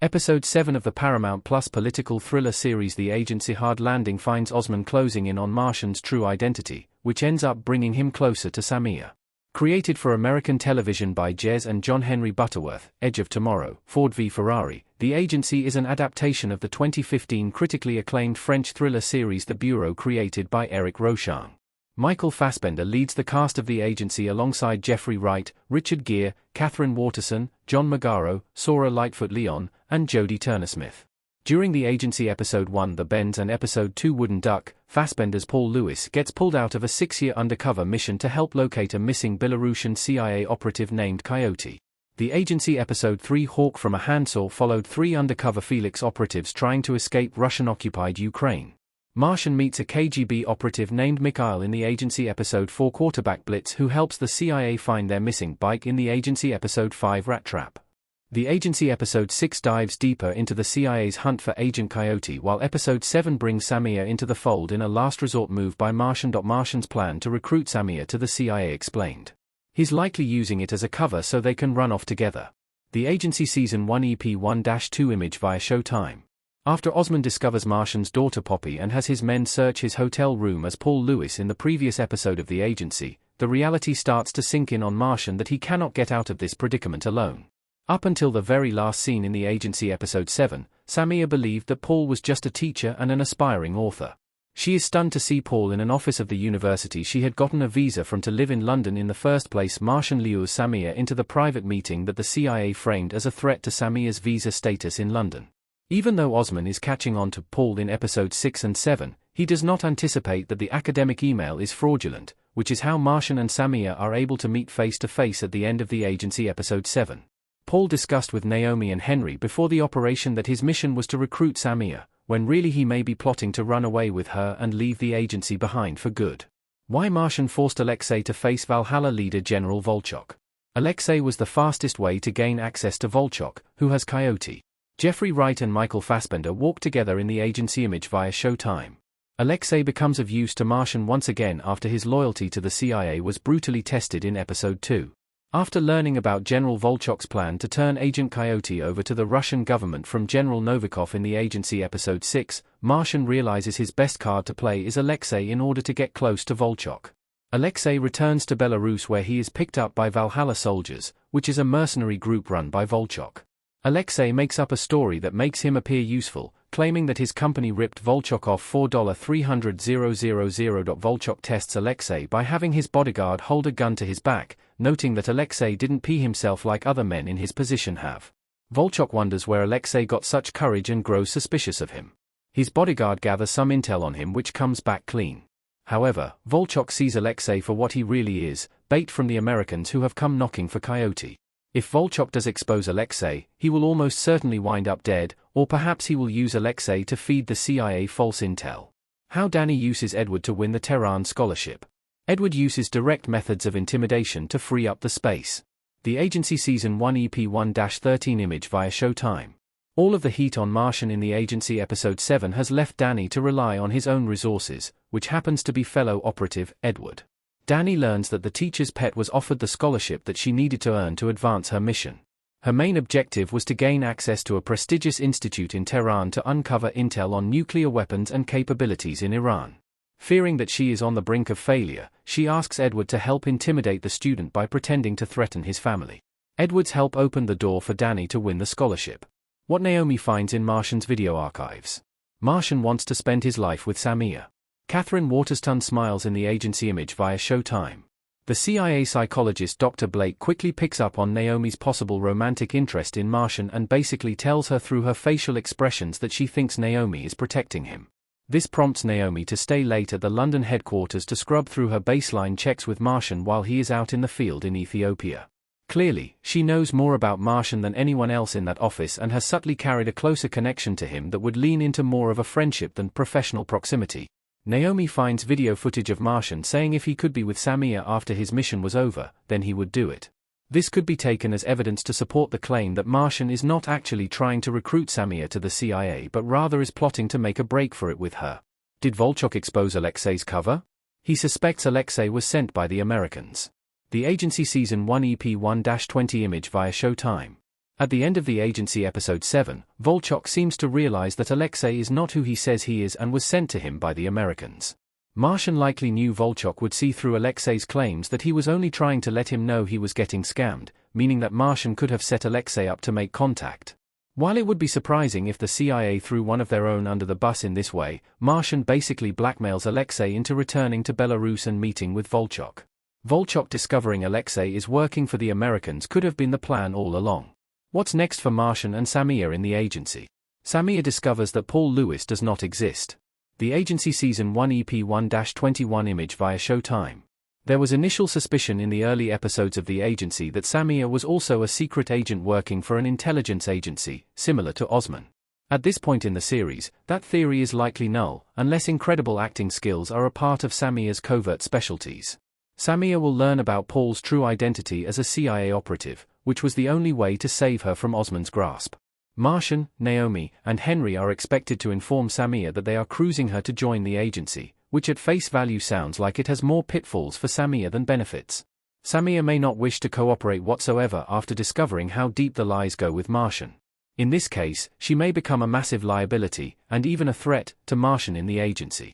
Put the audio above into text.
Episode 7 of the Paramount Plus political thriller series The Agency Hard Landing finds Osman closing in on Martian's true identity, which ends up bringing him closer to Samia. Created for American television by Jez and John Henry Butterworth, Edge of Tomorrow, Ford v Ferrari, The Agency is an adaptation of the 2015 critically acclaimed French thriller series The Bureau created by Eric Rochon. Michael Fassbender leads the cast of The Agency alongside Jeffrey Wright, Richard Gere, Catherine Waterston, John Magaro, Sora Lightfoot-Leon, and Jodie Turner-Smith. During The Agency Episode 1 The Bends and Episode 2 Wooden Duck, Fassbender's Paul Lewis gets pulled out of a 6-year undercover mission to help locate a missing Belarusian CIA operative named Coyote. The Agency Episode 3 Hawk from a Handsaw followed 3 undercover Felix operatives trying to escape Russian-occupied Ukraine. Martian meets a KGB operative named Mikhail in the Agency Episode 4 Quarterback Blitz who helps the CIA find their missing bike in the Agency Episode 5 Rat Trap. The Agency Episode 6 dives deeper into the CIA's hunt for Agent Coyote while Episode 7 brings Samia into the fold in a last-resort move by Martian. Martian's plan to recruit Samia to the CIA explained. He's likely using it as a cover so they can run off together. The Agency Season 1 EP 1-2 image via Showtime. After Osman discovers Martian's daughter Poppy and has his men search his hotel room as Paul Lewis in the previous episode of The Agency, the reality starts to sink in on Martian that he cannot get out of this predicament alone. Up until the very last scene in The Agency Episode 7, Samia believed that Paul was just a teacher and an aspiring author. She is stunned to see Paul in an office of the university she had gotten a visa from to live in London in the first place. Martian lures Samia into the private meeting that the CIA framed as a threat to Samia's visa status in London. Even though Osman is catching on to Paul in Episodes 6 and 7, he does not anticipate that the academic email is fraudulent, which is how Martian and Samia are able to meet face-to-face at the end of The Agency Episode 7. Paul discussed with Naomi and Henry before the operation that his mission was to recruit Samia, when really he may be plotting to run away with her and leave the agency behind for good. Why Martian forced Alexei to face Valhalla leader General Volchok. Alexei was the fastest way to gain access to Volchok, who has Coyote. Jeffrey Wright and Michael Fassbender walk together in the Agency image via Showtime. Alexei becomes of use to Martian once again after his loyalty to the CIA was brutally tested in Episode 2. After learning about General Volchok's plan to turn Agent Coyote over to the Russian government from General Novikov in the Agency Episode 6, Martian realizes his best card to play is Alexei in order to get close to Volchok. Alexei returns to Belarus where he is picked up by Valhalla soldiers, which is a mercenary group run by Volchok. Alexei makes up a story that makes him appear useful, claiming that his company ripped Volchok off $4,300,000. Volchok tests Alexei by having his bodyguard hold a gun to his back, noting that Alexei didn't pee himself like other men in his position have. Volchok wonders where Alexei got such courage and grows suspicious of him. His bodyguard gathers some intel on him which comes back clean. However, Volchok sees Alexei for what he really is, bait from the Americans who have come knocking for Coyote. If Volchok does expose Alexei, he will almost certainly wind up dead, or perhaps he will use Alexei to feed the CIA false intel. How Danny uses Edward to win the Tehran scholarship. Edward uses direct methods of intimidation to free up the space. The Agency Season 1 EP 1-13 image via Showtime. All of the heat on Martian in the Agency Episode 7 has left Danny to rely on his own resources, which happens to be fellow operative, Edward. Danny learns that the teacher's pet was offered the scholarship that she needed to earn to advance her mission. Her main objective was to gain access to a prestigious institute in Tehran to uncover intel on nuclear weapons and capabilities in Iran. Fearing that she is on the brink of failure, she asks Edward to help intimidate the student by pretending to threaten his family. Edward's help opened the door for Danny to win the scholarship. What Naomi finds in Martian's video archives. Martian wants to spend his life with Samia. Catherine Waterston smiles in the Agency image via Showtime. The CIA psychologist Dr. Blake quickly picks up on Naomi's possible romantic interest in Martian and basically tells her through her facial expressions that she thinks Naomi is protecting him. This prompts Naomi to stay late at the London headquarters to scrub through her baseline checks with Martian while he is out in the field in Ethiopia. Clearly, she knows more about Martian than anyone else in that office and has subtly carried a closer connection to him that would lean into more of a friendship than professional proximity. Naomi finds video footage of Martian saying if he could be with Samia after his mission was over, then he would do it. This could be taken as evidence to support the claim that Martian is not actually trying to recruit Samia to the CIA but rather is plotting to make a break for it with her. Did Volchok expose Alexei's cover? He suspects Alexei was sent by the Americans. The Agency Season 1 EP 1-20 image via Showtime. At the end of the agency episode 7, Volchok seems to realize that Alexei is not who he says he is and was sent to him by the Americans. Martian likely knew Volchok would see through Alexei's claims that he was only trying to let him know he was getting scammed, meaning that Martian could have set Alexei up to make contact. While it would be surprising if the CIA threw one of their own under the bus in this way, Martian basically blackmails Alexei into returning to Belarus and meeting with Volchok. Volchok discovering Alexei is working for the Americans could have been the plan all along. What's next for Martian and Samia in the agency? Samia discovers that Paul Lewis does not exist. The agency Season 1 EP 1-21 image via Showtime. There was initial suspicion in the early episodes of the agency that Samia was also a secret agent working for an intelligence agency, similar to Osman. At this point in the series, that theory is likely null, unless incredible acting skills are a part of Samia's covert specialties. Samia will learn about Paul's true identity as a CIA operative, which was the only way to save her from Osman's grasp. Martian, Naomi, and Henry are expected to inform Samia that they are cruising her to join the agency, which at face value sounds like it has more pitfalls for Samia than benefits. Samia may not wish to cooperate whatsoever after discovering how deep the lies go with Martian. In this case, she may become a massive liability, and even a threat, to Martian in the agency.